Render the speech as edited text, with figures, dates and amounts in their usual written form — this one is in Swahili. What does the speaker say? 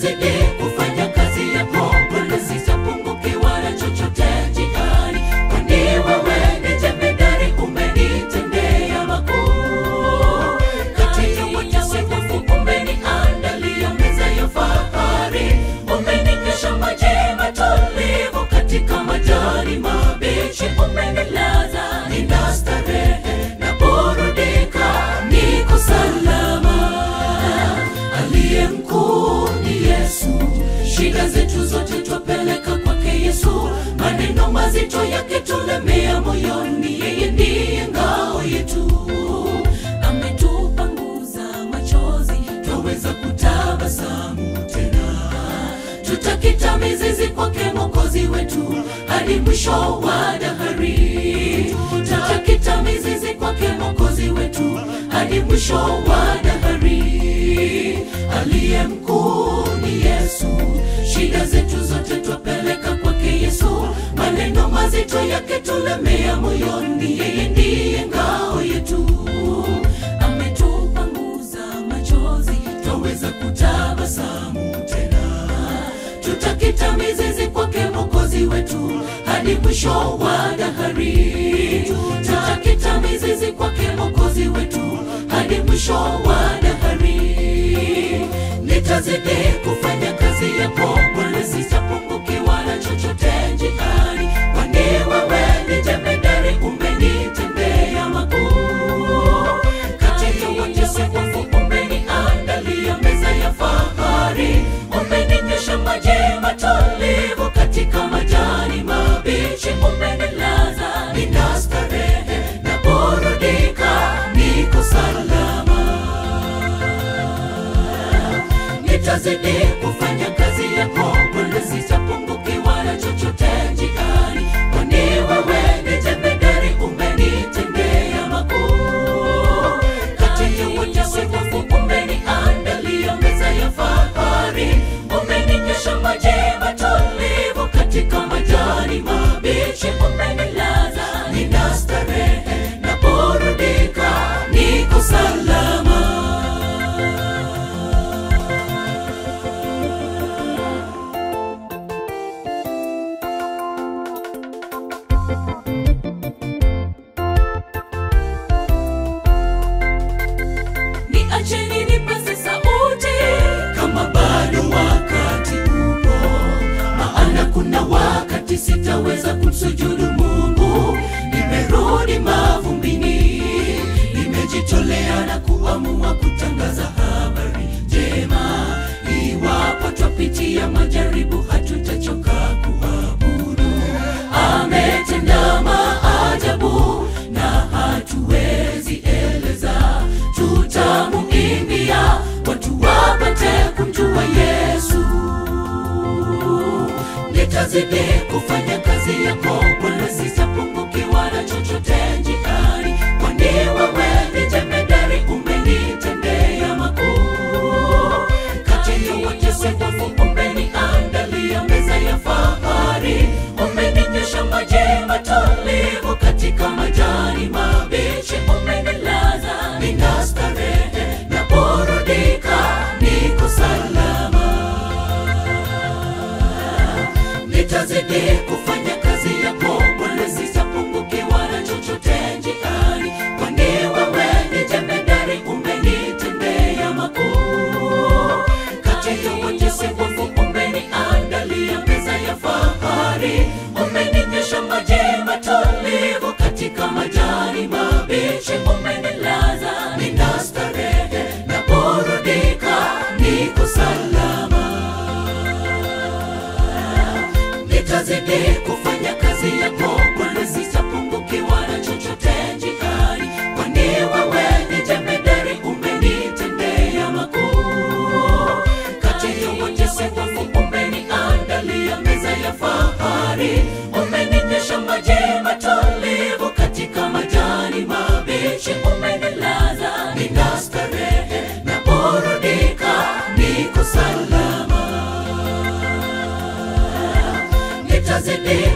nitazidi kufanya kazi yako, Bwana, sitapungukiwa na chochote njiani, kwani wewe ni jemedari, umenitendea makuu. Kati ya watakatifu umeniandalia meza ya fahari, umeninywesha maji matulivu katika majani mabichi, umenilaza nina starehe na burudika, niko salama. Aliye mkuu ni Yesu, shida zetu zote twapeleka kwake Yesu, maneno mazito yakitulemea moyoni, yeye ndiye ngao yetu. Ametupanguza machozi, twaweza kutabasamu tena, tutakita mizizi kwake Mwokozi wetu hadi mwisho wa dahari. Tutakita mizizi kwake Mwokozi wetu hadi mwisho wa dahari. Aliye mkuu ni Yesu, shida zetu zote twapeleka kwake Yesu, maneno mazito yakitulemea moyoni, yeye ndiye ngao yetu. Ametupanguza machozi, twaweza kutabasamu tena, tutakita mizizi kwake Mwokozi wetu hadi mwisho wa dahari. Tutakita mizizi kwake Mwokozi wetu hadi mwisho wa dahari. Nitazidi kufanya kazi yako, Bwana, sitapungukiwa na chochote njiani, kwani wewe ni jemedari, umenitendea makuu. Kati ya watakatifu umeniandalia meza ya fahari, umeninywesha maji matulivu katika majani mabichi, umenilaza nina starehe na burudika, niko salama. Nitazidi kufanya kazi yako, Bwana, sitapungukiwa na chochote njiani, kwani wewe ni jemedari, umenitendea makuu. Kati ya watakatifu umeniandalia meza ya fahari, umeninywesha maji matulivu katika majani mabichi, umenilaza nina starehe na burudika, niko salama. Niacheni nipaze sauti kama bado wakati upo, maana kuna wakati sitaweza kumsujudu Mungu. Nimerudi mavumbini, nimejitolea na kuamua kutangaza habari njema. Iwapo twapitia majaribu, hatutachoka kuabudu. Ametenda maajabu na hatuwezi eleza, tutamuimbia watu wapate kumjua Yesu. Nitazidi kufanya kazi yako, Bwana, sitapungukiwa na chochote njiani, kwani wewe ni jemedari, umenitendea makuu. Kati ya watakatifu umeniandalia meza ya fahari, umeninywesha maji matulivu katika majani mabichi, umenilaza nina starehe na burudika, niko salama. Nitazidi kufanya kazi yako, Bwana, sitapungukiwa na chochote njiani, kwani wewe ni jemedari, umenitendea makuu. Kati ya watakatifu umeniandalia meza ya fahari, umeninywesha maji matulivu katika majani mabichi, umenilaza nina starehe na burudika, niko salama. Nitazidi kufanya kazi yako, Bwana, sitapungukiwa na chochote njiani, kwani wewe ni jemedari, umenitendea makuu. Kati ya watakatifu umeniandalia meza ya fahari, umeninywesha maji matulivu katika majani mabichi, umenilaza nina starehe na burudika, niko salama. Nitazidi